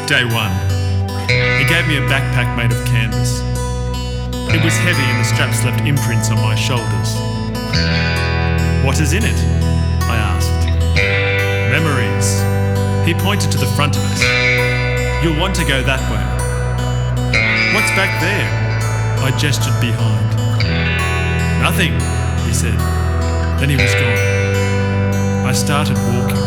Day 1. He gave me a backpack made of canvas. It was heavy and the straps left imprints on my shoulders. "What is in it?" I asked. "Memories." He pointed to the front of it. "You'll want to go that way." "What's back there?" I gestured behind. "Nothing," he said. Then he was gone. I started walking.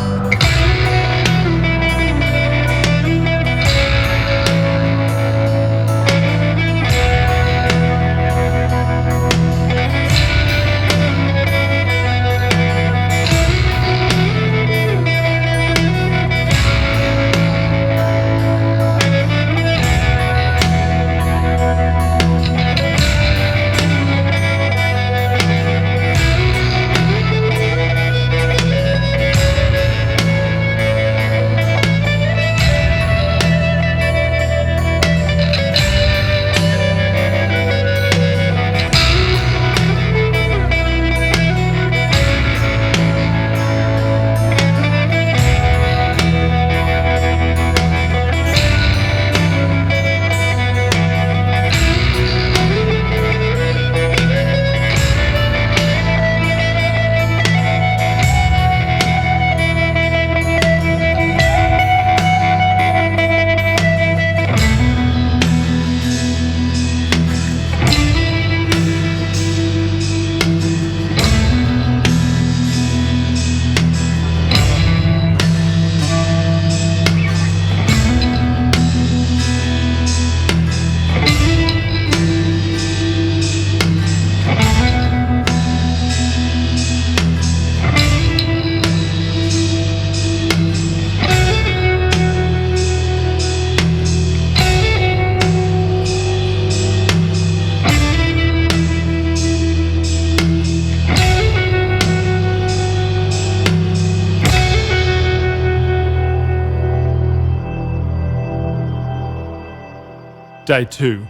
Day 2.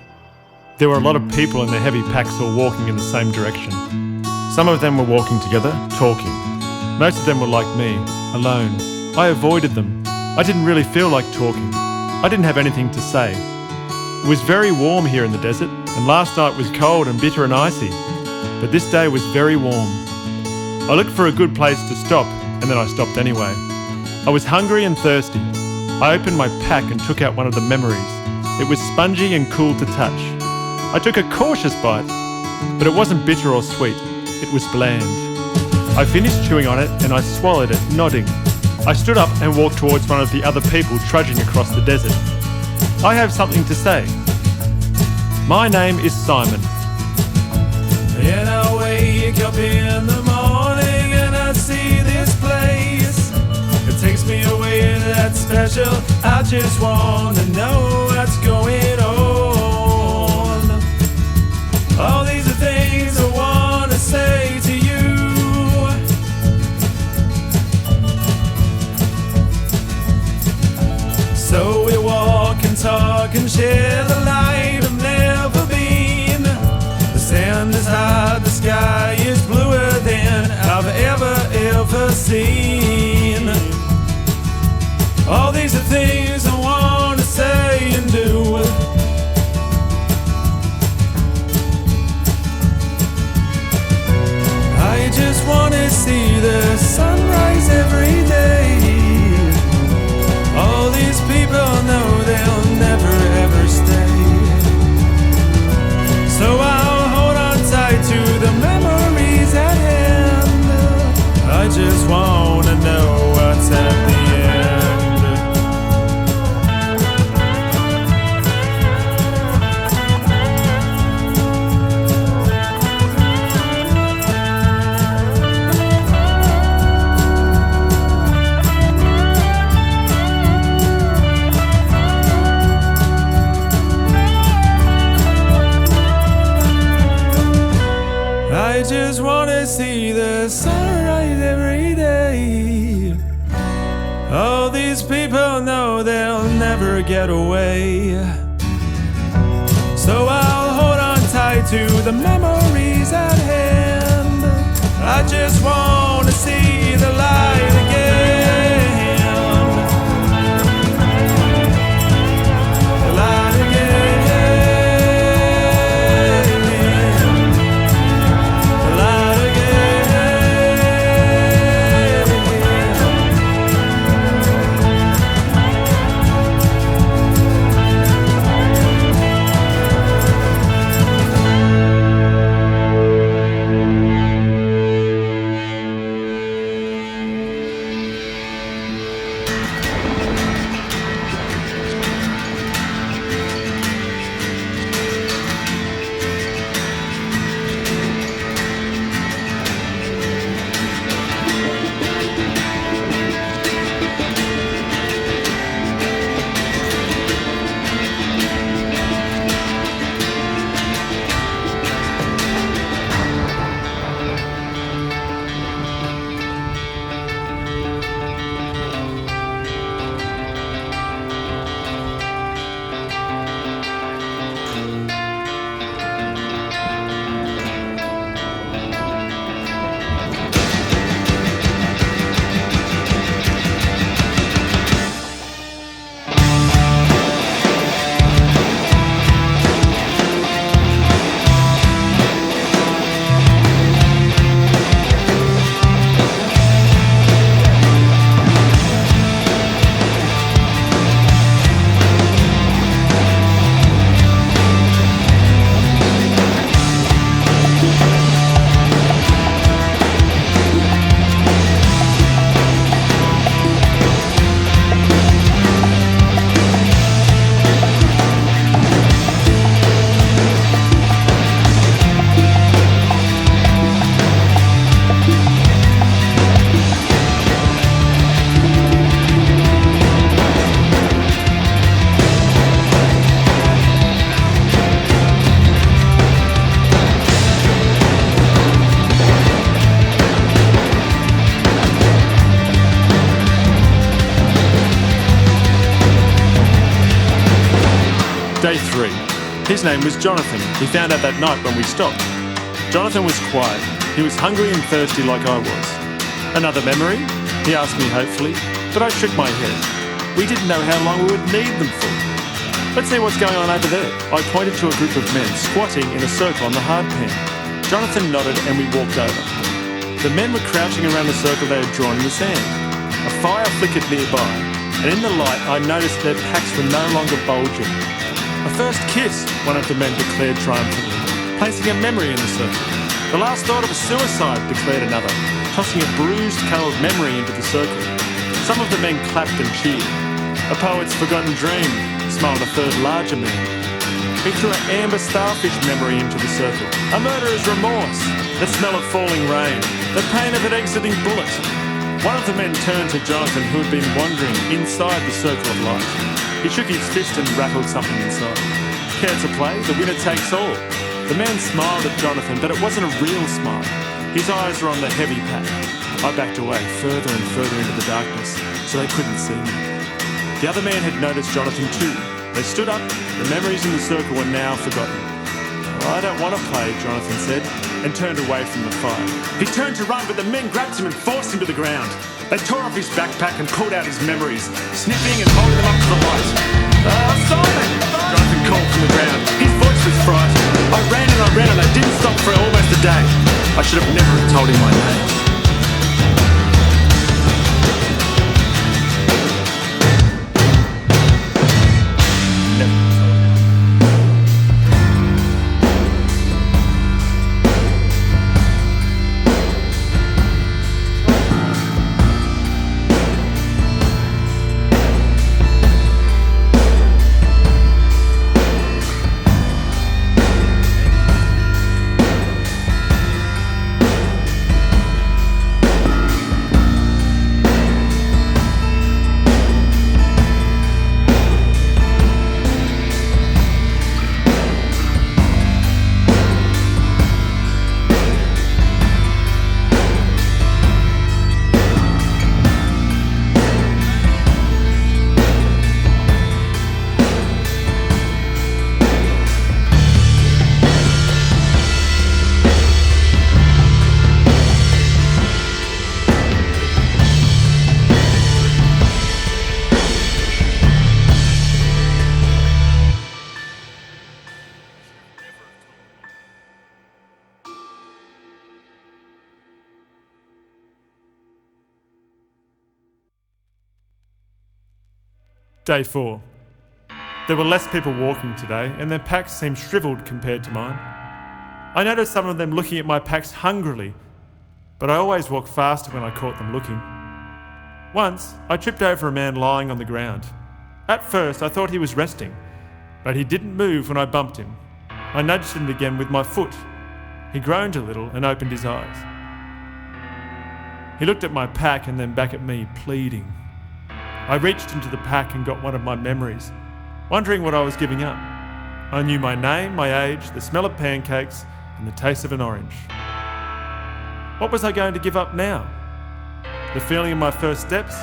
There were a lot of people in their heavy packs all walking in the same direction. Some of them were walking together, talking. Most of them were like me, alone. I avoided them. I didn't really feel like talking. I didn't have anything to say. It was very warm here in the desert, and last night was cold and bitter and icy. But this day was very warm. I looked for a good place to stop, and then I stopped anyway. I was hungry and thirsty. I opened my pack and took out one of the memories. It was spongy and cool to touch. I took a cautious bite, but it wasn't bitter or sweet. It was bland. I finished chewing on it and I swallowed it, nodding. I stood up and walked towards one of the other people trudging across the desert. "I have something to say. My name is Simon." And I wake up in the morning and I see this place. It takes me away to that special. I just wanna know what's going on. sunrise every day. All these people know they'll never get away. So I'll hold on tight to the memories at hand. I just want to see the light again. The light again. The light Day 3. His name was Jonathan. He found out that night when we stopped. Jonathan was quiet. He was hungry and thirsty like I was. Another memory? He asked me hopefully, but I shook my head. We didn't know how long we would need them for. Let's see what's going on over there. I pointed to a group of men squatting in a circle on the hard pan. Jonathan nodded and we walked over. The men were crouching around the circle they had drawn in the sand. A fire flickered nearby, and in the light I noticed their packs were no longer bulging. A first kiss, one of the men declared triumphantly, placing a memory in the circle. The last thought of a suicide, declared another, tossing a bruised, coloured memory into the circle. Some of the men clapped and cheered. A poet's forgotten dream, smiled a third larger man. He threw an amber starfish memory into the circle. A murderer's remorse, the smell of falling rain, the pain of an exiting bullet. One of the men turned to Jonathan, who had been wandering inside the circle of light. He shook his fist and rattled something inside. Care to play? The winner takes all. The man smiled at Jonathan, but it wasn't a real smile. His eyes were on the heavy pack. I backed away further and further into the darkness, so they couldn't see me. The other man had noticed Jonathan too. They stood up. The memories in the circle were now forgotten. I don't want to play, Jonathan said, and turned away from the fire. He turned to run, but the men grabbed him and forced him to the ground. They tore off his backpack and pulled out his memories, sniffing and holding them up to the light. Simon! Jonathan called from the ground. His voice was frightened. I ran and I didn't stop for almost a day. I should have never have told him my name. Day 4. There were less people walking today, and their packs seemed shriveled compared to mine. I noticed some of them looking at my packs hungrily, but I always walked faster when I caught them looking. Once, I tripped over a man lying on the ground. At first, I thought he was resting, but he didn't move when I bumped him. I nudged him again with my foot. He groaned a little and opened his eyes. He looked at my pack and then back at me, pleading. I reached into the pack and got one of my memories, wondering what I was giving up. I knew my name, my age, the smell of pancakes, and the taste of an orange. What was I going to give up now? The feeling of my first steps?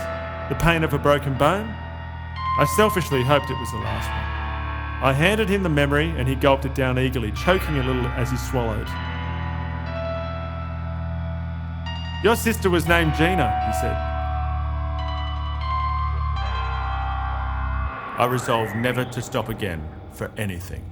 The pain of a broken bone? I selfishly hoped it was the last one. I handed him the memory and he gulped it down eagerly, choking a little as he swallowed. Your sister was named Gina, he said. I resolved never to stop again for anything.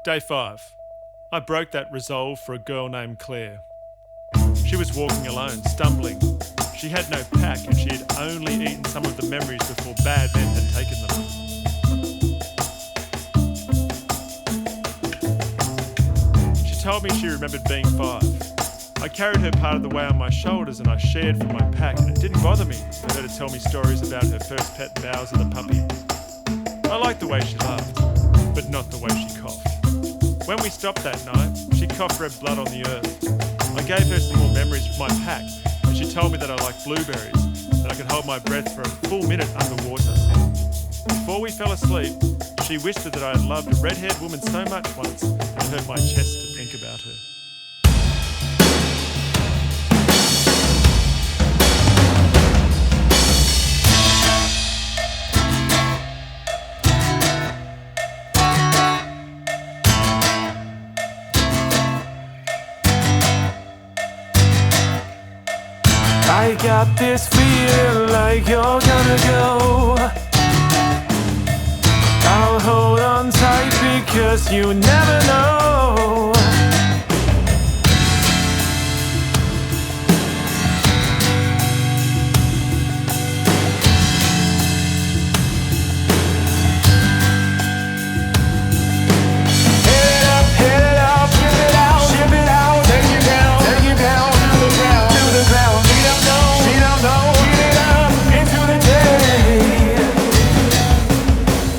Day 5. I broke that resolve for a girl named Claire. She was walking alone, stumbling. She had no pack and she had only eaten some of the memories before bad men had taken them. She told me she remembered being 5. I carried her part of the way on my shoulders and I shared from my pack, and it didn't bother me for her to tell me stories about her first pet Bowser the puppy. I liked the way she laughed, but not the way she coughed. When we stopped that night, she coughed red blood on the earth. I gave her some more memories from my pack, and she told me that I liked blueberries, that I could hold my breath for a full minute underwater. Before we fell asleep, she whispered that I had loved a red-haired woman so much once, it hurt my chest to think about her. I got this feeling like you're gonna go. I'll hold on tight because you never know. Head it up, ship it out, take you down, to the ground. She don't know, get it up into the day.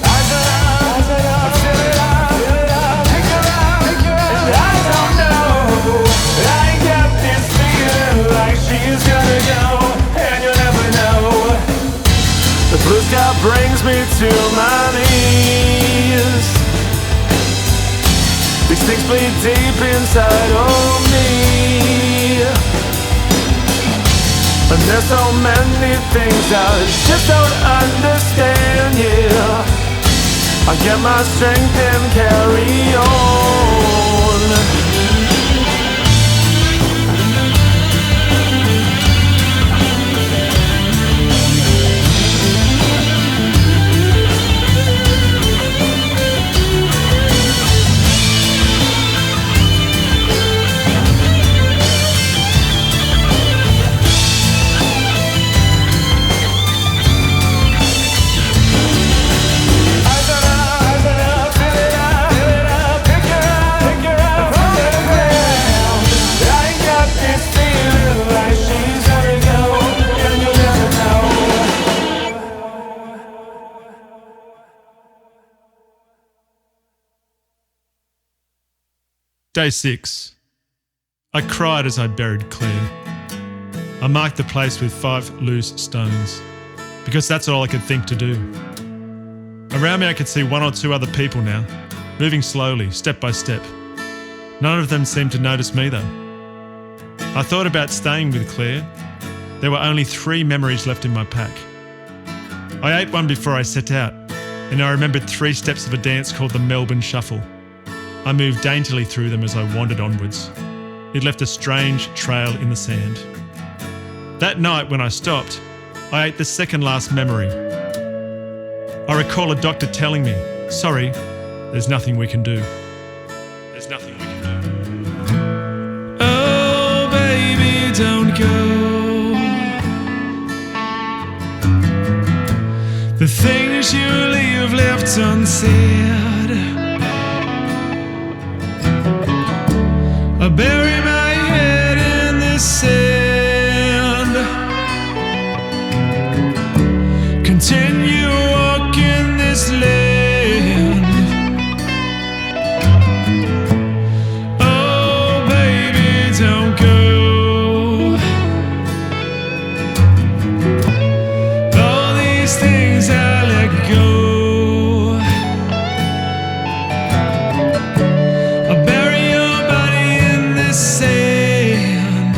Eyes are up, fill it up, pick her up, and I don't know. I got this feeling like she's gonna go, and you'll never know. The blue sky brings me to my knees. These things bleed deep inside of me. And there's so many things I just don't understand, yeah. I get my strength and carry on. Day 6. I cried as I buried Claire. I marked the place with 5 loose stones, because that's all I could think to do. Around me I could see 1 or 2 other people now, moving slowly, step by step. None of them seemed to notice me though. I thought about staying with Claire. There were only 3 memories left in my pack. I ate one before I set out, and I remembered 3 steps of a dance called the Melbourne Shuffle. I moved daintily through them as I wandered onwards. It left a strange trail in the sand. That night when I stopped, I ate the second last memory. I recall a doctor telling me, "Sorry, there's nothing we can do." There's nothing we can do. Oh, baby, don't go. The things you leave left unsaid. I bury my head in the sand. Continue walking this land. Oh, baby, don't go. All these things I let go. I bury your body in the sand.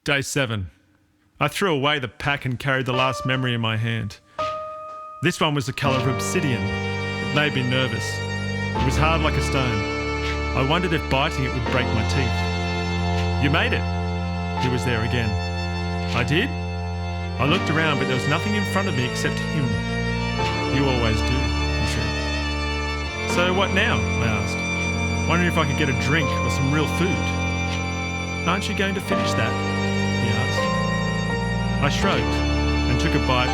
Day 7. I threw away the pack and carried the last memory in my hand. This one was the colour of obsidian. It made me nervous. It was hard like a stone. I wondered if biting it would break my teeth. You made it. He was there again. I did? I looked around, but there was nothing in front of me except him. You always do, he said. So what now? I asked. Wondering if I could get a drink or some real food. Aren't you going to finish that? He asked. I shrugged and took a bite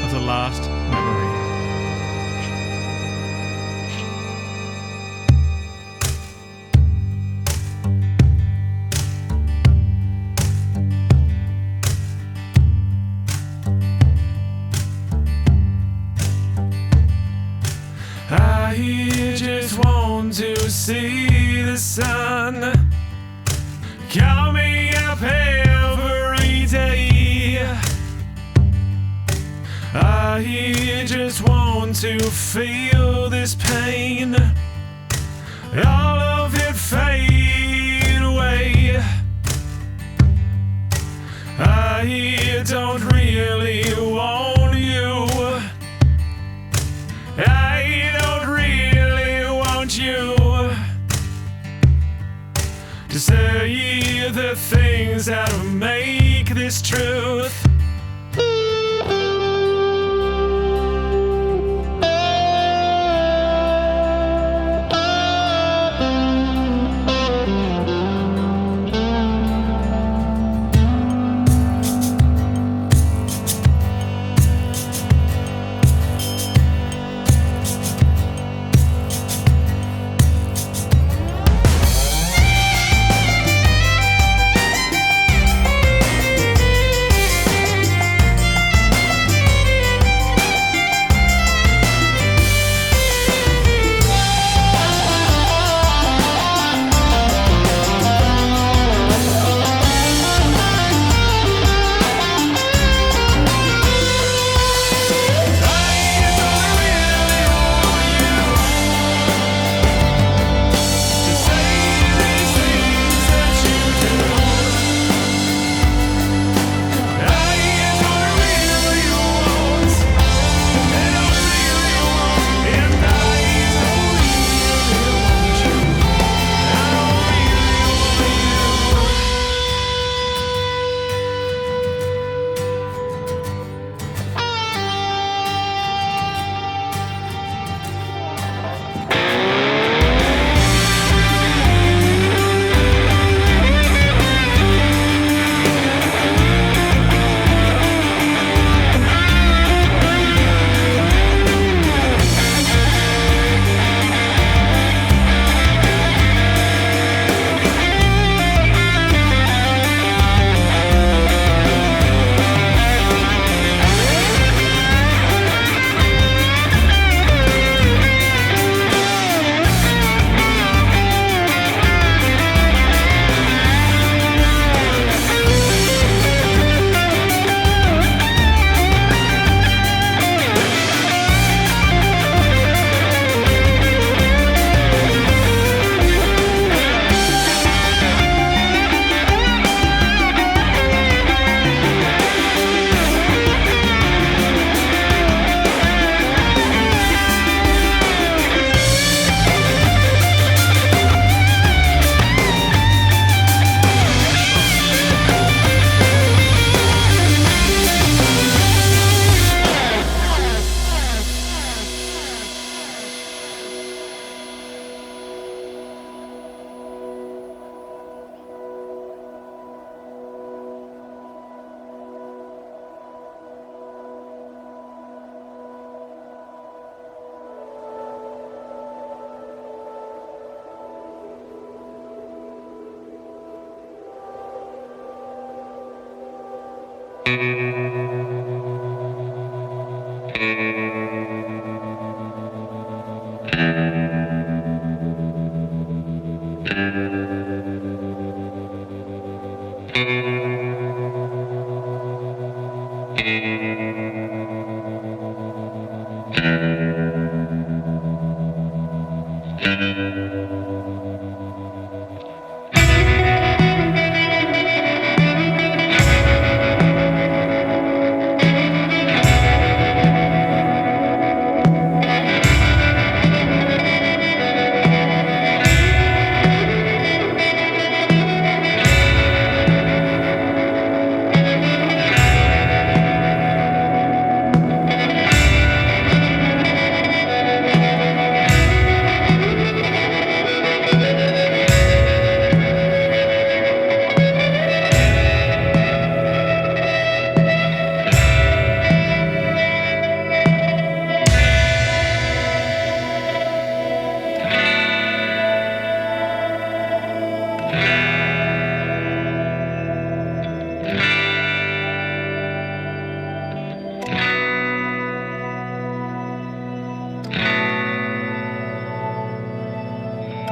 of the last memory. I just want to see the sun. Call me up every day. I just want to feel this pain. All of it fade away. I don't really want you. I don't really want you to say the things that make this truth.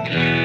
Thank